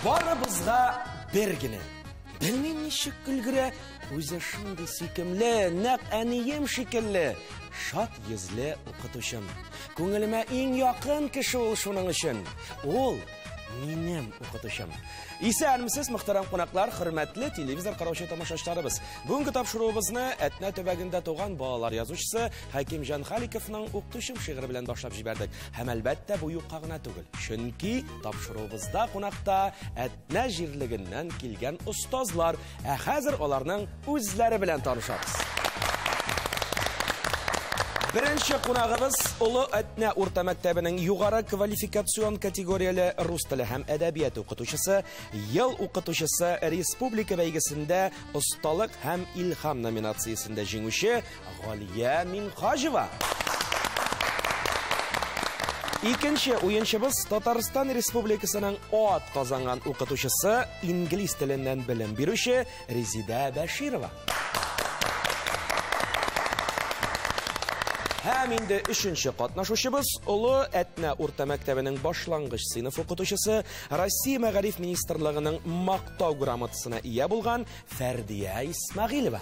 Барыбызга бергене. Белмим ничек көлгерә, үзе шундый сөйкемле, нәкъ әнием шикелле. Шат йөзле укытучым. Күңелемә иң якын кеше ул шуның өчен. Ул минем укытучым. Исәнмесез, мөхтәрәм кунаклар, хөрмәтле телевизор караучы тамашачыларыбыз. Бүгенге тапшыруыбызны Әтнә төбәгендә туган балалар язучысы Хаким Жанхаликовның укытучым шигыре белән башлап җибәрдек. Һәм әлбәттә бу юкка гына түгел. Чөнки тапшыруыбызда кунакта Әтнә җирлегеннән килгән остазлар, хәзер аларның үзләре белән танышабыз. Беренче кунагыбыз Улы Әтнә урта мәктәбенең югары квалификацион категорияле рус теле һәм әдәбият укытучысы, ел укытучысы республика бәйгесендә осталык һәм илһам номинациясендә җиңүче Галия Минхаҗева. Икенче уенчыбыз Татарстан Республикасының ат казанган укытучысы, инглиз теленнән белем бирүче Резида Бәширова. Һәм инде өченче катнашучыбыз Улы Әтнә урта мәктәбенең башлангыч сыйныф укытучысы, Россия Мәгариф министрлыгының мактау грамотасына ия булган Фәрдия Исмәгыйлова.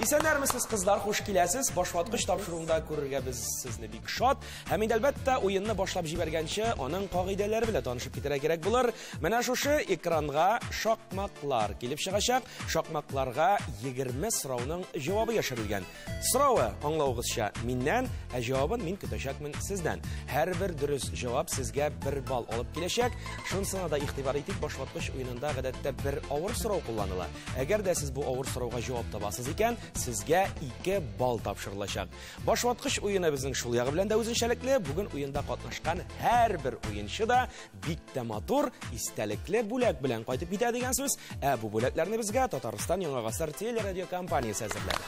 Исәннәрмесез, кызлар, хуш киләсез. Башваткыч тапшыруында күрергә без сезне бик шат. Һәм инде әлбәттә уенны башлап җибәргәнче аның кагыйдәләре белән танышып китәргә кирәк булыр. Менә шушы экранга шакмаклар килеп чыгачак. Шакмакларга 20 сорауның җавабы яшерелгән. Сорауы аңлавыгызча миннән, ә җавабын мин көтәчәкмен сездән. Һәрбер дөрес җавап сезгә 1 балл алып киләчәк. Шунысына да игътибар итик, башваткыч уенында гадәттә бер авыр сорау кулланыла. Әгәр дә сез бу авыр сорауга җавап табасыз икән, сезгә 2 балл тапшырылачак. Башваткыч уены безнең шул ягы белән дә үзенчәлекле. Бүген уенда катнашкан һәрбер уенчы да бик тә матур, истәлекле бүләк белән кайтып китә дигән сүз. Бу бүләкләрне безгә Татарстан Яңа Гасыр телерадио компаниясе әзерләде.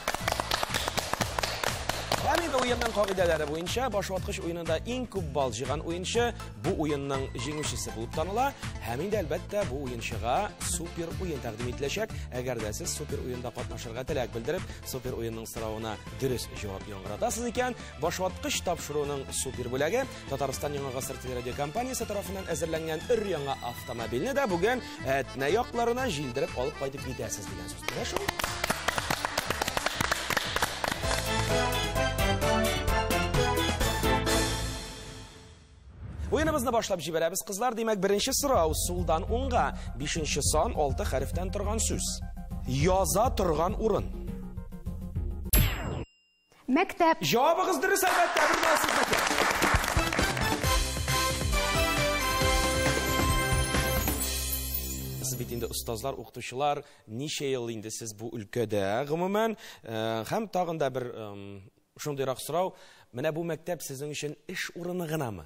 Һәм инде уенның кагыйдәләре буенча башваткыч уенында иң күп балл җыйган уенчы бу уенның җиңүчесе булып таныла. Һәм инде әлбәттә бу уенчыга супер уен тәкъдим ителәчәк. Әгәр дә сез супер уенда катнашырга теләк белдереп, супер уенның сорауына дөрес җавап яңгыратасыз икән, башваткыч тапшыруның супер бүләге Татарстан Яңа Гасыр телерадио компаниясе тарафыннан әзерләнгән өр-яңа автомобильне дә бүген Әтнә якларына җилдереп алып кайтып китәсез дигән сүз. Уеныбызны башлап җибәрәбез, кызлар. Димәк, беренче сорау сулдан уңга, 5нче сан 6 хәрефтән торган сүз. Яза торган урын. Мәктәп. Җавабыгыз дөрес, әлбәттә, бер дә сезнеке. Сез бит инде остазлар, укытучылар, ничә ел инде сез бу өлкәдә гомумән, һәм тагын да бер шундыйрак сорау, менә бу мәктәп сезнең өчен эш урыны гынамы?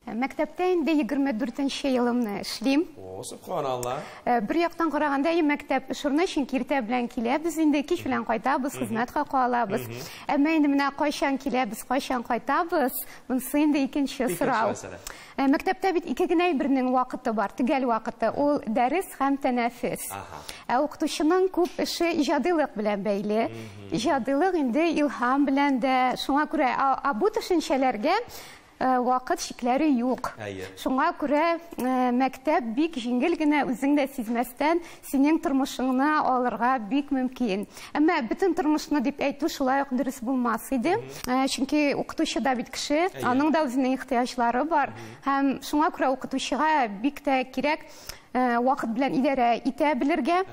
Мәктәптә инде 24нче елымны эшлим. О, субханалла. Бер яктан караганда, мәктәп эш урыны өчен иртә белән киләбез, инде кич белән кайтабыз, хезмәткә калабыз. Әмма инде менә кайчан киләбез, кайчан кайтабыз, монысы инде икенче сорау. Мәктәптә бит ике генә бернең вакыты бар, төгәл вакыты. Ул дәрес һәм тәнәфес. Укытучының күп эше иҗадилык белән бәйле. Иҗадилык инде илһам белән дә, шуңа күрә бу төшенчәләргә вакыт шикләре юк. Шуңа күрә мәктәп бик җиңел генә, үзең дә сизмәстән синең тормышыңны алырга бик мөмкин. Әмма бөтен тормышны дип әйтү шулай ук дөрес булмас иде. Чөнки укытучы да бит кеше, аның да үзенең ихтыяҗлары бар. Һәм шуңа күрә укытучыга бик тә кирәк вакыт белән идарә итә белергә.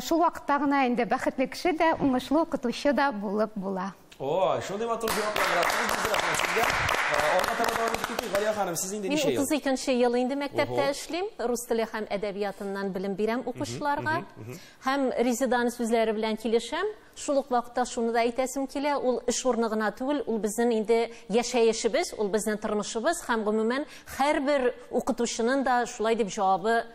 Шул вакытта гына инде бәхетле кеше дә, уңышлы укытучы да булып була. О, шундый матур җаваплар бирәсез. Орта тарафдан китик, Галия ханым, сез инде ничә ел? 32нче ел инде мәктәптә эшлим, рус теле һәм әдәбиятыннан белем бирәм укучыларга. Һәм Резиданың сүзләре белән килешәм. Шул ук вакытта шуны да әйтәсем килә, ул эш урыны гына түгел, ул безнең инде яшәешебез, ул безнең тормышыбыз һәм гомумән һәрбер укытучының да шулай дип җавабы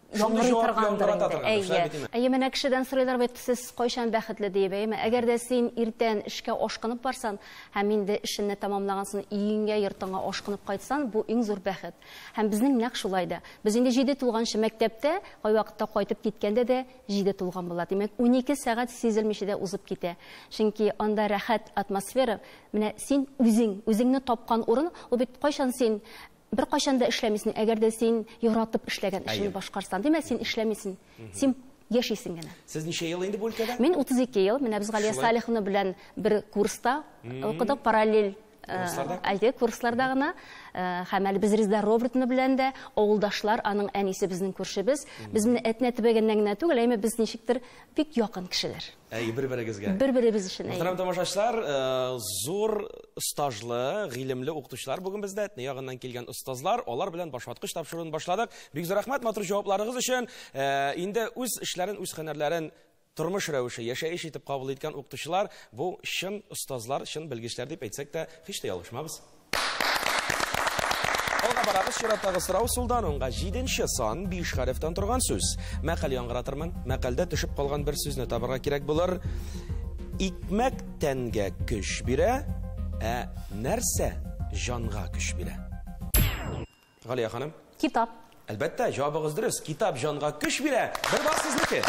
Менә кешедән сорыйлар бит, сез кайчан бәхетле дип, әгәр дә син иртән эшкә ашкынып барсан, һәм инде эшеңне тәмамлагансың, өеңгә, йортыңа ашкынып кайтсаң, бу иң зур бәхет. Һәм безнең нәкъ шулай да. Без инде 7 тулганчы мәктәптә, кай вакытта кайтып киткәндә дә 7 тулган була. Димәк, 12 сәгать сизелмичә дә узып китә. Чөнки анда рәхәт атмосфера, менә син үзеңне тапкан урын, ул бит кайчан син бер кайчан да эшләмисең, әгәр дә син яратып эшләгән эшне башкарсаң, димәк син эшләмисең. Син яшисең генә. Сез ничә ел инде бу өлкәдә? Мин 32 ел, менә без Галия Салиховна белән бер курста укыдык, параллель курсларда гына. Һәм әле без Резда Робертны белән дә авылдашлар, аның әнисе безнең күршебез. Без менә әтнә төбәгәннән генә түгел, әмма без ничектер бик якын кешеләр. Бер-берегезгә. Бер-беребез өчен. Мөхтәрәм тамашачылар, зур стажлы, гыйлемле укытучылар бүген бездә, әтнә ягыннан килгән остазлар, алар белән башваткыч тапшыруын башладык. Бик зур рәхмәт матур җавапларыгыз өчен. Инде үз эшләрен, үз һөнәрләрен тормыш рәвеше, яшәеш итеп кабул иткән укытучылар, бу чын остазлар, чын белгечләр дип әйтсәк тә, һич тә ялгышмабыз. Алга барабыз, чираттагы сорау сулдан онга 7нче сан 5 хәрефтән торган сүз. Мәкаль яңгыратырмын. Мәкальдә төшеп калган бер сүзне табарга кирәк булыр. Икмәк тәнгә көч бирә, нәрсә җанга көч бирә? Галия ханым. Китап. Әлбәттә, җавабыгыз дөрес. Китап җанга көч бирә. Бер бар сезнеке.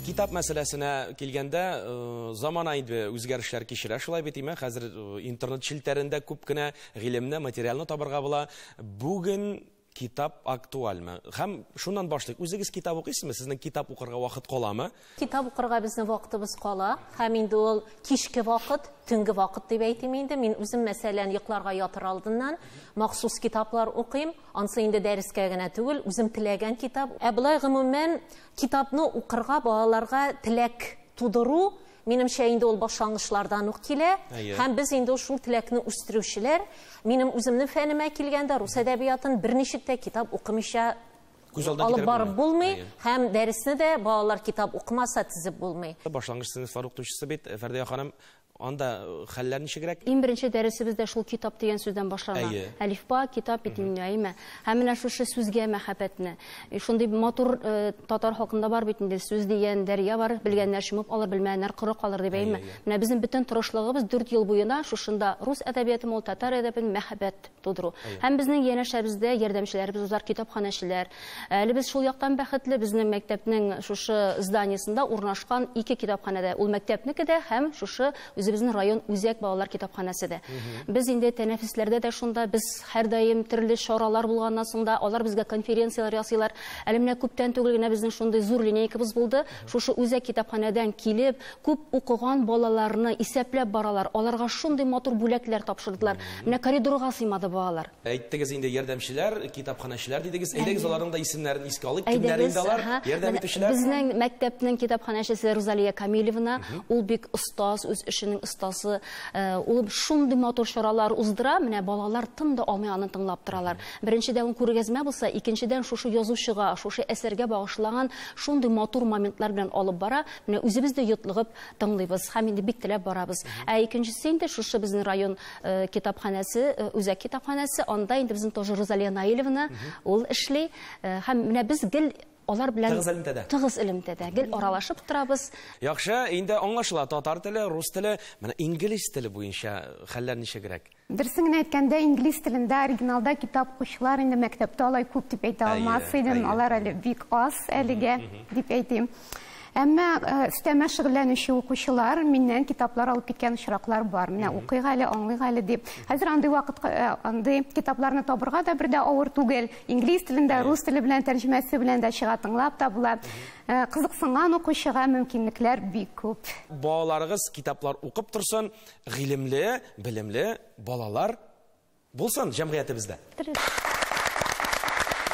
Китап мәсьәләсенә килгәндә, замана инде үзгәрешләр кичерә, шулай бит име, хәзер интернет челтәрендә күп кенә гыйлемне, материалны табарга була. Бүген китап актуальмы? Һәм шуннан башлыйк. Үзегез китап укыйсызмы? Сезнең китап укырга вакыт каламы? Китап укырга безнең вакытыбыз кала. Һәм инде ул кичке вакыт, төнге вакыт дип әйтим инде. Мин үзем мәсәлән йокларга ятыр алдыннан махсус китаплар укыйм. Ансы инде дәрескә генә түгел, үзем теләгән китап. Булай гомумән китапны укырга балаларга теләк тудыру минемчә инде ул башлангычлардан ук килә. Һәм без инде шул теләкне үстерүчеләр, минем үземнең фәнемә килгәндә рус әдәбиятын берничек тә китап укымыйча алып барып булмый, һәм дәресне дә балалар китап укымаса тизеп булмый. Башлангыч сыйныфлар укытучысы бит Фәрдия ханым, анда хәлләр ничегрәк? Иң беренче дәресебездә шул китап дигән сүздән башлана. Әлифба, китап итимнәйме. Һәм менә шушы сүзгә мәхәббәтне. Шундый матур татар халкында бар бит инде сүз дигән дәрья бар, белгәннәр шымып алыр, белмәгәннәр коры калыр дип әйме. Менә безнең бөтен тырышлыгыбыз 4 ел буена шушында рус әдәбияты, мол татар әдәбен мәхәббәт тудыру. Һәм безнең янәшәбездә ярдәмчеләребез узар китапханәчеләр. Әле без шул яктан бәхетле, безнең мәктәпнең шушы зданиесында урнашкан 2 китапханәдә, ул мәктәпнеке дә һәм шушы безнең район үзәк балалар китапханәсе дә. Без инде тәнәфесләрдә дә шунда, без һәр даим төрле чаралар булганнан соң да алар безгә конференциялар ясыйлар. Әле менә күптән түгел генә безнең шундый зур линейкабыз булды. Шушы үзәк китапханәдән килеп, күп укыган балаларны исәпләп баралар. Аларга шундый матур бүләкләр тапшырдылар. Менә коридорга сыймады балалар. Әйттегез инде ярдәмчеләр, китапханәчеләр дидегез. Әйдәгез аларның да исемнәрен искә алыйк. Кемнәр инде алар? Ярдәм итүчеләр. Безнең мәктәпнең китапханәчесе Розалия Камилевна, ул бик остаз, үз эшенең остасы. Ул шундый матур чаралар уздыра, менә балалар тын да алмый аны тыңлап торалар. Беренчедән ул күргәзмә булса, икенчедән шушы язучыга, шушы әсәргә багышлаган шундый матур моментлар белән алып бара, менә үзебез дә йотлыгып тыңлыйбыз, һәм инде бик теләп барабыз. Икенчесе инде шушы безнең район китапханәсе, үзәк китапханәсе, анда инде безнең тоже Розалия Наилевна ул эшли, һәм менә без гел алар белән тыгыз элемтәдә гел аралашып торабыз. Яхшы, инде аңлашыла татар теле, рус теле, менә инглиз теле буенча хәлләр ничегрәк? Дөресен әйткәндә, инглиз телендә оригиналда китап укучылар инде мәктәптә алай күп дип әйтә алмас идем. Алар әле бик аз әлегә дип әйтим. Әмма өстәмә шөгыльләнүче укучылар миннән китаплар алып киткән очраклар бар. Менә укыйга әле, аңлыйга әле дип. Хәзер андый вакытка андый китапларны табырга да бер дә авыр түгел. Инглиз телендә, рус теле белән тәрҗемәсе белән дә чыга, тыңлап та була. Кызыксынган укучыга мөмкинлекләр бик күп. Балаларыгыз китаплар укып торсын, гыйлемле, белемле балалар булсын җәмгыятебездә.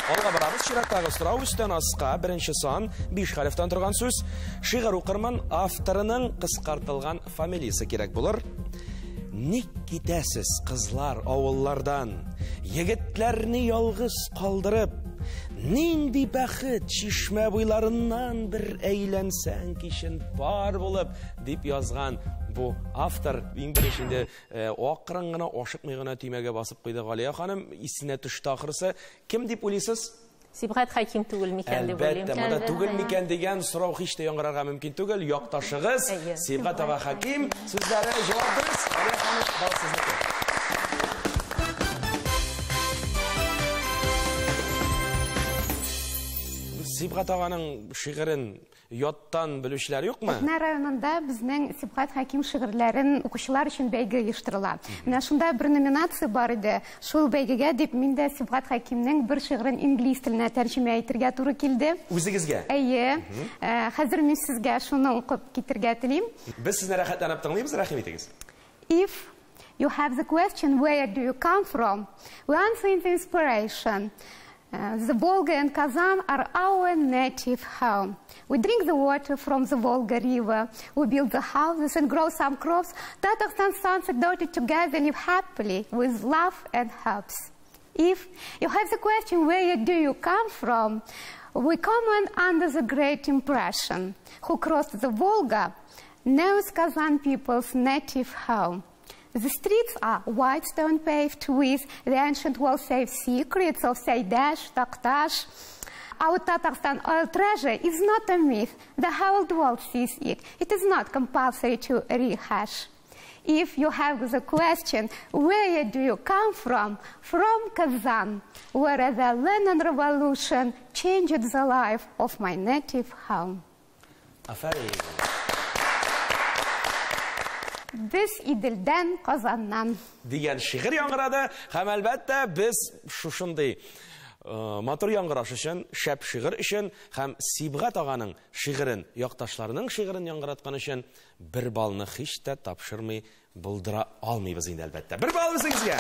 Алга барабыз, чираттагы сорау өстән аска, беренче сан 5 хәрефтән торган сүз. Шигырь укырмын, авторының кыскартылган фамилиясе кирәк булыр. Ник китәсез кызлар авыллардан, егетләрне ялгыз калдырып, нинди бәхет чишмә буйларыннан бер әйләнсәң кичен бар булып, дип язган бу автор иң беренче акрын гына ашыкмый гына төймәгә басып куйды Галия ханым, исенә төште ахрысы. Кем дип уйлыйсыз? Сибгат Хаким түгел микән дип уйлыйм. Әлбәттә, монда түгел микән дигән сорау һич тә яңгырарга мөмкин түгел. Якташыгыз Сибгат Хаким сүзләре җавап бирегез. Галия ханым, бал сезнеке. Сибгат аганың шигырен яттан белүчеләр юкмы? Әтнә районында безнең Сибгат Хәким шигырьләрен укучылар өчен бәйге оештырыла. Менә шунда бер номинация бар иде. Шул бәйгегә дип мин дә Сибгат Хәкимнең бер шигырен инглиз теленә тәрҗемә итәргә туры килде. Үзегезгә? Әйе. Хәзер мин сезгә шуны укып китергә телим. Без сезне рәхәтләнеп тыңлыйбыз, рәхим итегез. If you have the question, where do you come from? We answer in the inspiration. The Volga and Kazan are our native home. We drink the water from the Volga River. We build the houses and grow some crops. Tatarstan sons adopted together live happily with love and hopes. If you have the question, where do you come from? We comment under the great impression. Who crossed the Volga knows Kazan people's native home. The streets are white stone paved with the ancient well-saved secrets of Saydash, Takhtash. Our Tatarstan oil treasure is not a myth. The whole world sees it. It is not compulsory to rehash. If you have the question, where do you come from? From Kazan, where the Lenin Revolution changed the life of my native home. Aferin. Biz İdil'den Kazan'dan. Diyen şiir яңгырады, һәм әлбәттә без шушындый матур яңгыраш өчен, шәп шигырь өчен һәм Сибгат аганың шигырен, якташларының шигырен яңгыраткан өчен бер балны һич тә тапшырмый булдыра алмыйбыз инде әлбәттә. Бер бал безгә.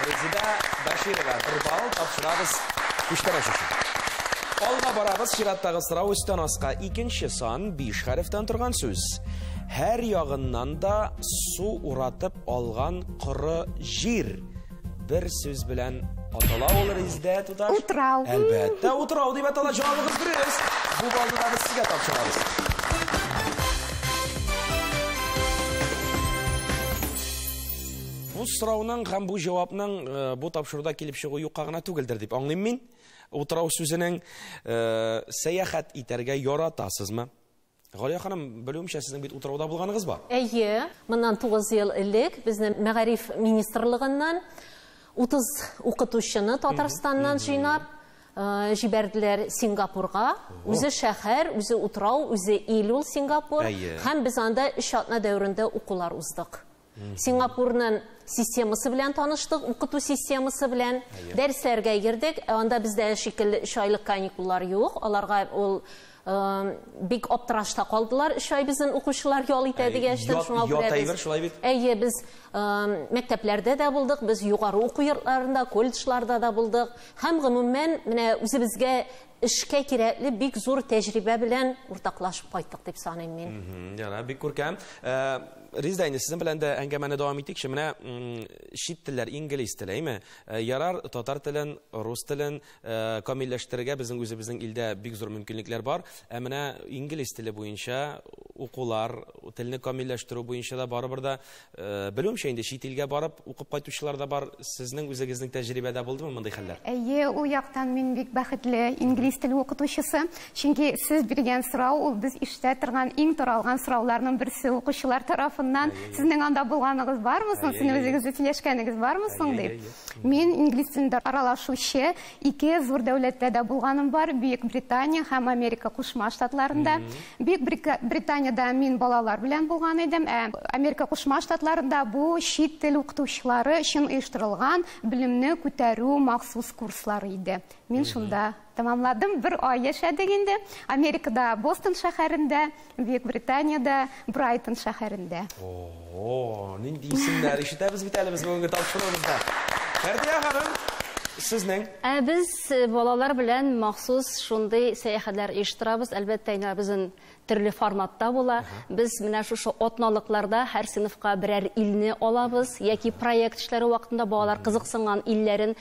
Резида Баширова бер бал тапшырабыз күчтәрәш өчен. Алга барабыз чираттагы сорау өстән аска 2нче сан 5 хәрефтән торган сүз. Her yağından da su uratып algan kuru jir. Bir söz bilen atala olur izde tutar. Utrau. Elbette utrau deyip atala cevabınız biriz. Bu balda da biz sizge tapşırarız. Bu sorunun hem bu cevabının bu tapşırıda kelip çıkığı yuqağına tügüldür deyip anlayayım min. Utrau sözünün seyahat iterge yaratasız mı? Галия ханым, белүемчә, сезнең бит утрауда булганыгыз бар. Әйе, моннан 9 ел элек безнең Мәгариф министрлыгыннан 30 укытучыны Татарстаннан җыйнап җибәрделәр Сингапурга. Үзе шәһәр, үзе утрау, үзе Илюл Сингапур. Һәм без анда 3 атна дәверендә укулар уздык. Сингапурның системасы белән таныштык, укыту системасы белән дәресләргә йөрдек. Анда бездә шикелле 3 айлык каникуллар юк. Аларга ул бик аптырашта калдылар. 3 ай безнең укучылар ял итә дигәчтән шуңа күрә без. Әйе, без мәктәпләрдә дә булдык, без югары уку йортларында, колледжларда да булдык. Һәм гомумән менә үзебезгә эшкә кирәкле бик зур тәҗрибә белән уртаклашып кайттык дип саныйм мин. Яна, бик күркәм. Резида, инде сезнең белән дә әңгәмәне дәвам итик. Менә чит телләр, инглиз телеме? Ярар, татар телен, рус телен камилләштерергә безнең үзебезнең илдә бик зур мөмкинлекләр бар. Менә инглиз теле буенча укулар, телне камилләштерү буенча да барыбыр да белүемчә инде чит илгә барып укып кайтучылар да бар. Сезнең үзегезнең тәҗрибәдә булдымы мондый хәлләр? Әйе, ул яктан мин бик бәхетле инглиз теле укытучысы. Чөнки сез биргән сорау ул без иштә торган иң таралган сорауларның берсе укучылар тарафыннан. Сезнең анда булганыгыз бармы соң? Сезнең үзегез сөйләшкәнегез бармы соң дип. Мин инглиз телендә аралашучы 2 зур дәүләттә дә булганым бар. Бөек Британия һәм Америка Кушма Штатларында. Бөек Британиядә мин балалар белән булган идем. Америка Кушма Штатларында бу чит тел укытучылары өчен оештырылган белемне күтәрү махсус курслары иде. Мин шунда тамамладым. 1 ай яшәдек инде. Америкада Бостон шәһәрендә, Бөек Британиядә Брайтон шәһәрендә. Нинди исемнәр ишетәбез бит әле без бүгенге тапшыруыбызда. Фәрдия ханым, сезнең? Без балалар белән махсус шундый сәяхәтләр оештырабыз. Әлбәттә, инде безнең төрле форматта була. Без менә шушы атналыкларда һәр сыйныфка берәр илне алабыз, яки проект эшләре вакытында балалар кызыксынган илләрен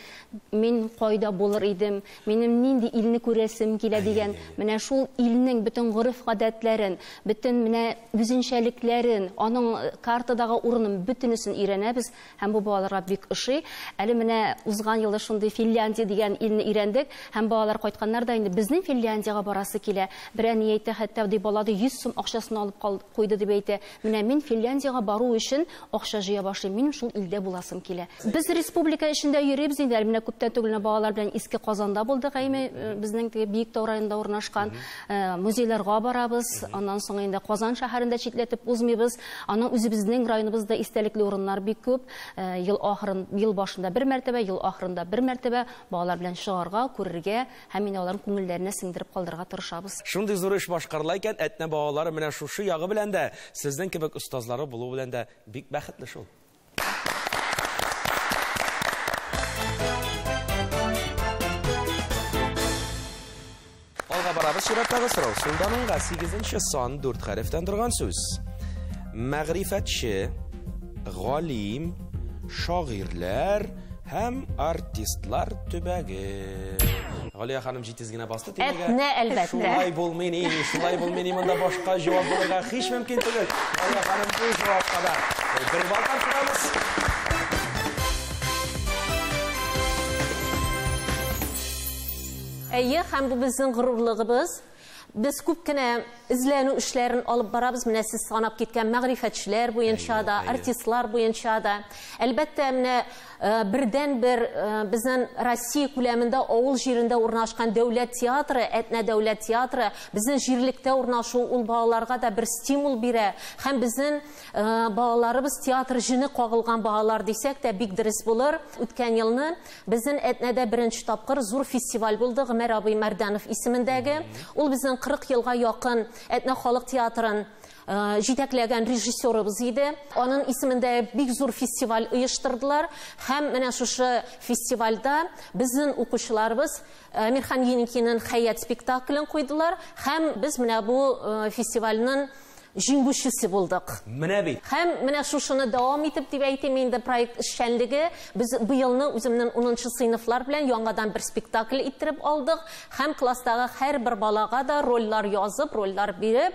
мин кайда булыр идем, минем нинди илне күрәсем килә дигән, менә шул илнең бөтен гореф-гадәтләрен, бөтен менә үзенчәлекләрен, аның картадагы урынын бөтенесен өйрәнәбез һәм бу балаларга бик ошый. Әле менә узган елда шундый шундый Финляндия дигән илне өйрәндек, һәм балалар кайтканнар да инде безнең Финляндиягә барасы килә. Берәни әйтә, хәтта ди балады 100 сум акчасын алып куйды дип әйтә. Менә мин Финляндиягә бару өчен акча җыя башлыйм, минем шул илдә буласым килә. Без республика эчендә йөрибез инде, менә күптән түгел балалар белән Иске Казанда булдык, безнең теге Биектау районында урнашкан музейларга барабыз. Аннан соң инде Казан шәһәрендә читләтеп узмыйбыз. Аның үзебезнең районыбызда истәлекле урыннар бик күп. Ел башында бер мәртәбә, ел ахырында бер мәртәбә балалар белән чыгарга, күрергә һәм инде аларның күңелләренә сеңдереп калдырырга тырышабыз. Шундый зур эш башкарыла икән, әтнә балалары менә шушы ягы белән дә, сезнең кебек остазлары булу белән дә бик бәхетле шул. Алга барабыз, чираттагы сорау. Сулданыңга 8нче сан 4 хәрефтән торган сүз. Мәгърифәтче, галим, шагыйрьләр һәм артистлар төбәге. Галия ханым җитез генә басты тимәгә. Әтнә әлбәттә. Шулай булмый, монда башка җавап булырга һич мөмкин түгел. Галия ханым бу җавапка да бер балкан кырабыз. Әйе, һәм бу безнең горурлыгыбыз. Biz күп кенә izlәнү эшләрен алып барабыз. Менә сез санап киткән мәгърифәтчеләр буенча да, артистлар буенча да. Әлбәттә, менә бердән-бер безнең Россия күләмендә авыл җирендә урнашкан дәүләт театры, Әтнә дәүләт театры безнең җирлектә урнашу ул балаларга да бер стимул бирә. Һәм безнең балаларыбыз театр җыны кагылган балалар дисәк тә бик дөрес булыр. Үткән елны безнең Әтнәдә беренче тапкыр зур фестиваль булды, Гомәр абый Мәрдәнов исемендәге. Ул безнең 40 елга якын Әтнә халык театрын җитәкләгән режиссерыбыз иде. Аның исемендә бик зур фестиваль оештырдылар. Һәм менә шушы фестивальдә безнең укучыларыбыз Мирхан Еникинең Хәят спектаклен куйдылар. Һәм без менә бу фестивальнең җиңүчесе булдык. Менә бит. Һәм менә шушыны дәвам итеп дип әйтәм инде проект эшчәнлеге. Без бу елны үземнең 10нчы сыйныфлар белән яңадан бер спектакль иттереп алдык. Һәм класстагы һәрбер балага да рольлар язып, рольлар биреп,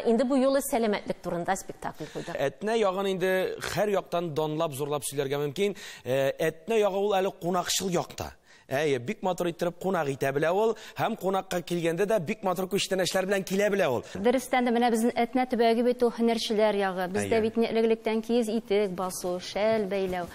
инде бу юлы сәламәтлек турында спектакль куйдык. Әтнә ягын инде һәр яктан данлап, зурлап сөйләргә мөмкин. Әтнә ягы ул әле кунакчыл якта. Бик матур иттереп кунак итә белә ул, һәм кунакка килгәндә дә бик матур күчтәнәшләр белән килә белә ул. Дөрестән дә менә безнең Әтнә төбәге бит ул һөнәрчеләр ягы. Бездә бит элек-электән киез итек басу, шәл бәйләү.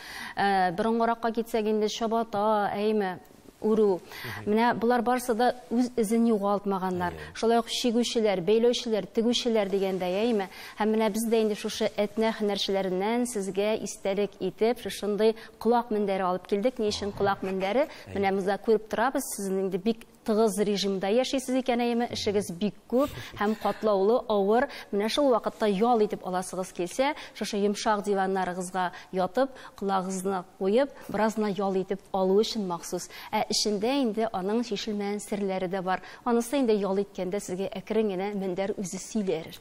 Борынгыракка китсәк инде чабата, әйме, уру. Менә булар барысы да үз изен югалтмаганнар. Шулай ук шигүчеләр, бәйләүчеләр, тегүчеләр дигәндә, әйме. Һәм менә без дә инде шушы Әтнә һөнәрчеләреннән сезгә истәлек итеп, шушындый колак мендәре алып килдек. Ни өчен колак мендәре? Менә без дә күреп торабыз, сезнең инде бик тыгыз режимда яшәйсез икән, әйме, эшегез бик күп һәм катлаулы, авыр. Менә шул вакытта ял итеп аласыгыз килсә, шушы йомшак диваннарыгызга ятып, колагыгызны куеп, беразна ял итеп алу өчен махсус. Эчендә инде аның шишелмәгән серләре дә бар. Анысы инде ял иткәндә сезгә әкрен генә мендәр үзе сөйләр.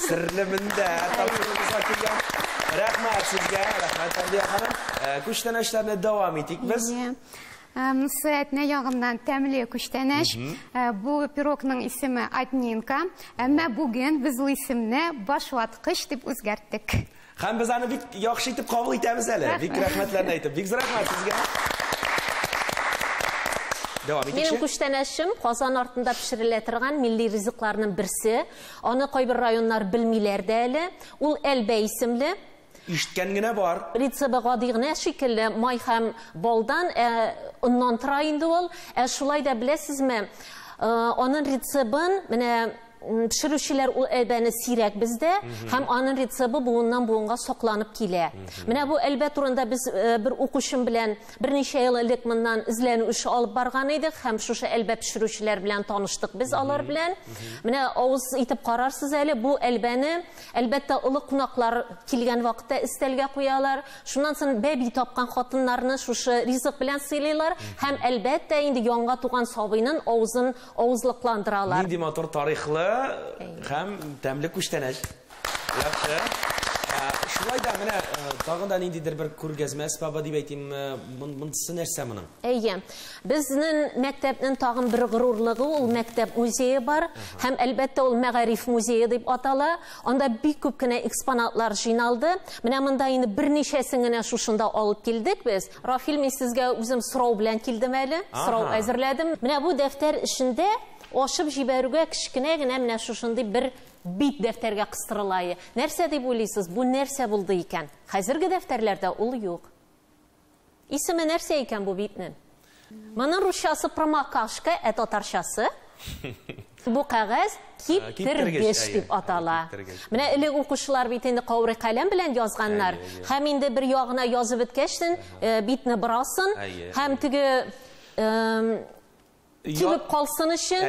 Серле мендәр тапшырыгызга килгән. Рәхмәт сезгә, рәхмәт Фәндия ханым. Күчтәнәшләрне дәвам итик без. Монысы Әтнә ягыннан тәмле күчтәнәш. Бу пирогның исеме Атнинка. Әмма бүген без ул исемне башваткыч дип үзгәрттек. Һәм без аны бик яхшы итеп кабул итәбез әле. Бик рәхмәтләрне әйтеп. Бик рәхмәт сезгә. Минем күчтәнәшем Казан артында пешерелә торган милли ризыкларның берсе. Аны кайбер районнар белмиләр дә әле. Ул Әлбә исемле. Ишеткән генә бар. Рецепты гади генә шикелле май һәм балдан оннан тора инде ул. Шулай да беләсезме? Аның рецебын менә пешерүчеләр ул Әлбәне сирәк бездә, һәм аның рецебты буыннан буынга сакланып килә. Менә бу Әлбә турында без бер укучым белән берничә ел элек моннан изләнү эше алып барган идек, һәм шушы Әлбә пешерүчеләр белән таныштык без алар белән. Менә авыз итеп карарсыз әле, бу Әлбәне әлбәттә олы кунаклар килгән вакытта истәлгә куялар. Шуннан соң бәби тапкан хатыннарны шушы ризык белән сыйлыйлар, һәм әлбәттә инде яңа туган сабыйның авызын авызлыкландыралар. Нинди матур тарихлы һәм тәмле күчтәнәш. Яхшы. Шулай да, менә тагын да ниндидер бер күргәзмә сбабы дип әйтим, монысы нәрсә моның? Әйе. Безнең мәктәпнең тагын бер горурлыгы ул мәктәп музее бар. Һәм әлбәттә ул мәгариф музее дип атала. Анда бик күп кенә экспонатлар жиналды. Менә монда инде берничәсен генә шушында алып килдек без. Рафил, мин сезгә үзем сорау белән килдем әле. Сорау әзерләдем. Менә бу дәфтәр эчендә ашып җибәрүгә кечкенә генә менә шушындый бер бит дәфтәргә кыстырылайы. Нәрсә дип уйлыйсыз? Бу нәрсә булды икән? Хәзерге дәфтәрләрдә ул юк. Исеме нәрсә икән бу битнең? Моның русчасы промокашка, ә татарчасы бу кәгазь киптергеч дип атала. Менә элек укучылар бит инде каурый каләм белән язганнар. Һәм инде бер ягына язып беткәчтен битне бырасын, һәм теге тибеп калсын өчен,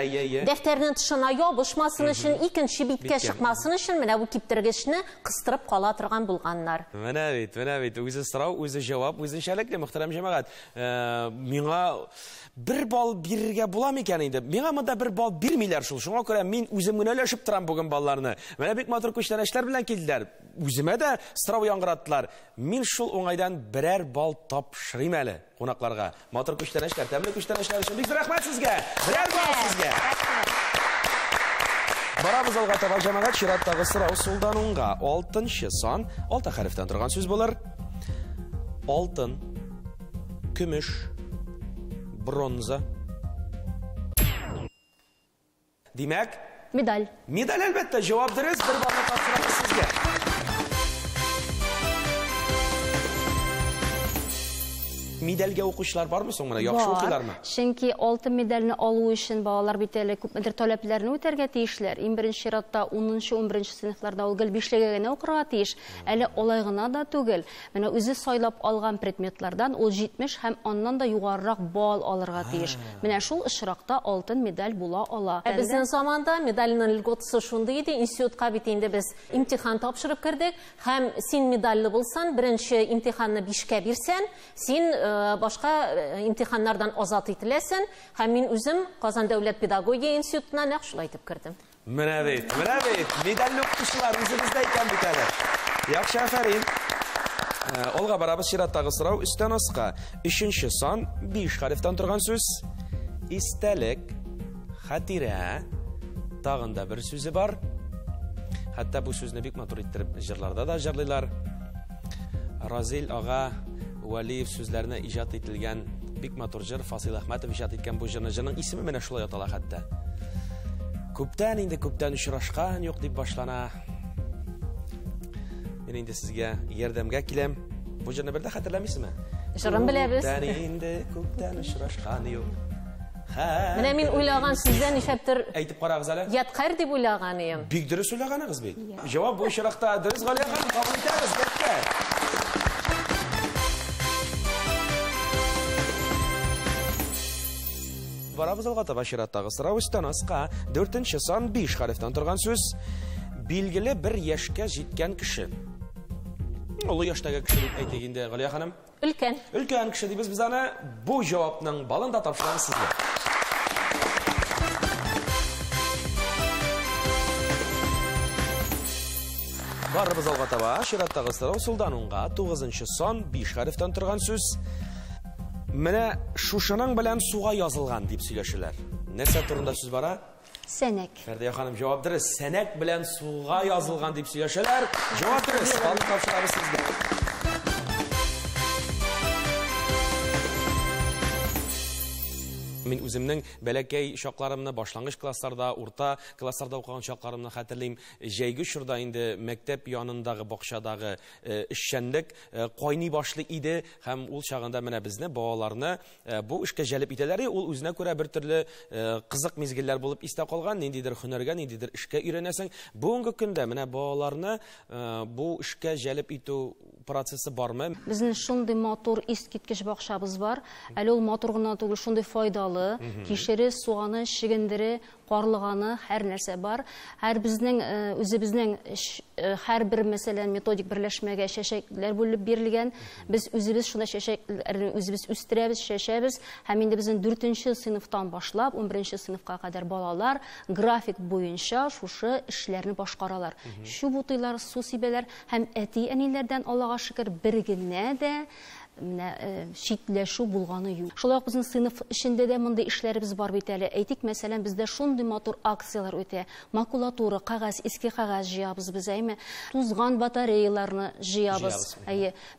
дәфтәрнең тышына ябышмасын өчен, икенче биткә чыкмасын өчен менә бу киптергечне кыстырып кала торган булганнар. Менә бит, үзе сорау, үзе җавап, үзенчәлекле мөхтәрәм җәмәгать. Миңа бер бал бирергә була микән инде? Миңа монда бер бал бирмиләр шул. Шуңа күрә мин үзем генә өләшеп торам бүген балларны. Менә бик матур күчтәнәчләр белән килделәр. Үземә дә сорау яңгыраттылар. Мин шул уңайдан берәр бал тапшырыйм әле кунакларга. Матур күчтәнәчләр, тәмле күчтәнәчләр өчен бик рәхмәт сезгә. Берәр бал сезгә. Барабыз алга таба җәмәгать, чираттагы сорау сулдан уңга. 6-нчы сан, 6 хәрефтән торган сүз булыр. Алтын, көмеш, бронза. Димәк? Медаль. Медаль әлбәттә, җавап дөрес, бер балны тапшырабыз сезгә. Медальгә укучылар бармы соң менә, яхшы укыйлармы? Чөнки алтын медальне алу өчен балалар бит әле күпмедер таләпләрне үтәргә тиешләр. Иң беренче чиратта 10-11 сыйныфларда ул гел 5-легә генә укырга тиеш. Әле алай гына да түгел. Менә үзе сайлап алган предметлардан ул 70 һәм аннан да югарырак бал алырга тиеш. Менә шул очракта алтын медаль була ала. Безнең заманда медальнең льготасы шундый иде, институтка бит инде без имтихан тапшырып кирдек, һәм син медальле булсаң, беренче имтиханны 5-кә бирсәң, син башка имтиханнардан азат ителәсен, һәм мин үзем Казан дәүләт педагогия институтына нәкъ шулай итеп кирдем. Менә бит, медальле укучылар үзебездә икән бит әле. Яхшы, афәрин. Алга барабыз, чираттагы сорау өстән аска. 3-нче сан, 5 хәрефтән торган сүз. Истәлек, хатирә, тагын да бер сүзе бар. Хәтта бу сүзне бик матур иттереп җырларда да җырлыйлар. Разил ага Валиев сүзләренә иҗат ителгән бик матур җыр, Фасил Әхмәтов иҗат иткән бу җырның исеме менә шулай атала хәтта. Күптән инде күптән очрашкан юк дип башлана. Мин инде сезгә ярдәмгә киләм. Бу җырны бер дә хәтерләмисезме? Җырын беләбез. Күптән инде күптән очрашкан юк. Менә мин уйлаган сүздән ишәптер әйтеп карагыз әле. Яткар дип уйлаган идем. Бик дөрес уйлаганыгыз бит. Җавап бу очракта дөрес, Галия ханым, кабул итәбез. Барабыз алга таба, чираттагы сорау өстән аска. 4-нче сан, 5 хәрефтән торган сүз. Билгеле бер яшькә җиткән кеше. Олы яшьтәге кеше дип әйтик инде, Галия ханым. Өлкән. Өлкән кеше дибез без аны. Бу җавапның балын да тапшырабыз сезгә. Барабыз алга таба, чираттагы сорау сулдан уңга. 9-нчы сан, 5 хәрефтән торган сүз. Менә шушының белән суга язылган дип сөйләшәләр. Нәрсә турында сүз бара? Сәнәк. Фәрдия ханым, җавап дөрес. Сәнәк белән суга язылган дип сөйләшәләр. Җавап дөрес. Балны тапшырабыз сезгә. Мин үземнең бәләкәй чакларымны башлангыч классларда, урта классларда укыган чакларымны хәтерлим. Җәйге чорда инде мәктәп янындагы бакчадагы эшчәнлек кайный башлы иде һәм ул чагында менә безне балаларны бу эшкә җәлеп итәләр. Ул үзенә күрә бер төрле кызык мизгелләр булып истә калган, ниндидер һөнәргә, ниндидер эшкә өйрәнәсең. Бүгенге көндә менә балаларны бу эшкә җәлеп итү процессы бармы? Безнең шундый матур искиткеч бакчабыз бар. Әле ул матур гына түгел, шундый файдалы. Кишере, суганы, шигендере, карлыганы, һәр нәрсә бар. Һәр безнең үзебезнең һәр бер мәсәлән методик берләшмәгә чәчәкләр бүлеп бирелгән. Без үзебез шунда чәчәкләрне үзебез үстерәбез, чәчәбез. Һәм инде безнең 4нче сыйныфтан башлап 11нче сыйныфка кадәр балалар график буенча шушы эшләрне башкаралар. Шу бутыйлар, су сибәләр һәм әти-әниләрдән Аллага шөкер бер генә дә шитләшү булганы юк. Шулай ук безнең сыйныф эчендә дә мондай эшләребез бар бит әле. Әйтик, мәсәлән, бездә шундый матур акциялар үтә. Макулатура, кагаз, иске кагаз җыябыз без, әйме? Тузган батареяларны җыябыз.